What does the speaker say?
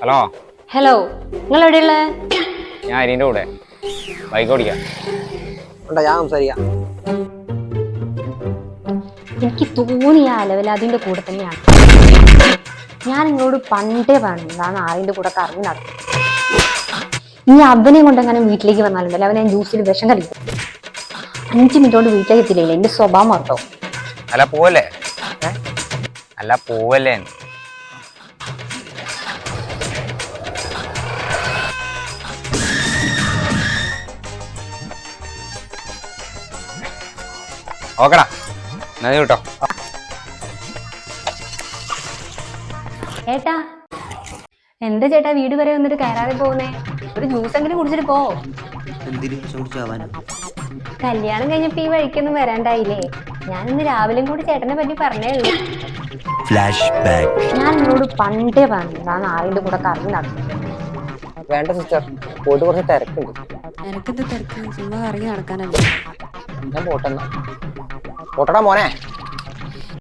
Hello hello, നിങ്ങൾ എവിടെയുള്ള? ഞാൻ അരിന്റെ കൂടെ ബൈക്ക് ഓടിക്കാം. ഞാൻ സംസാരിക്കാം. എനിക്ക് തോന്നിയ അലവല അതിന്റെ കൂടെ തന്നെയാണ്. ഞാൻ നിങ്ങളോട് പണ്ടേ പറഞ്ഞതാണ് ആരിന്റെ കൂടെ കറങ്ങി നടക്കും. ഇനി അവനെ കൊണ്ട് അങ്ങനെ വീട്ടിലേക്ക് വന്നാലുണ്ടല്ലോ അവനെ ജ്യൂസിൽ വിഷം കളിക്കും. 5 മിനിറ്റ് കൊണ്ട് വീട്ടിലേക്ക് എത്തില്ലേ എന്റെ സ്വഭാവം മറത്തോ? അല്ല പോവല്ലേ, അല്ല പോവല്ലേ. ഓക്കെടാ, എന്നാ നീ കേട്ടോ. ഏട്ടാ, എന്താ ചേട്ടാ വീട് വരെ വന്നിട്ട് കയറാതെ പോകുന്നേ? ഒരു ജ്യൂസ് എങ്കിലും കുടിച്ചിട്ട് പോ. കല്യാണം കഴിഞ്ഞപ്പോ ഈ വഴിക്കൊന്നും വരാണ്ടായില്ലേ? ഞാൻ ഇന്ന് രാവിലെയും കൂടി ചേട്ടനെ പറ്റി പറഞ്ഞേ ഉള്ളൂ. ഞാൻ നിങ്ങളോട് പണ്ടേ പറഞ്ഞതാണ് ആരിന്റെ കൂടെ കറങ്ങി നടക്കും. വേണ്ട സിസ്റ്റർ, പോയിട്ട് കുറച്ച് തിരക്കുണ്ട്. എനക്കെന്ത് തിരക്ക്? ചുമ്മാ കറങ്ങി നടക്കാനല്ലേ. ഞാൻ പോട്ടെന്നാ. പോട്ടടാ മോനെ.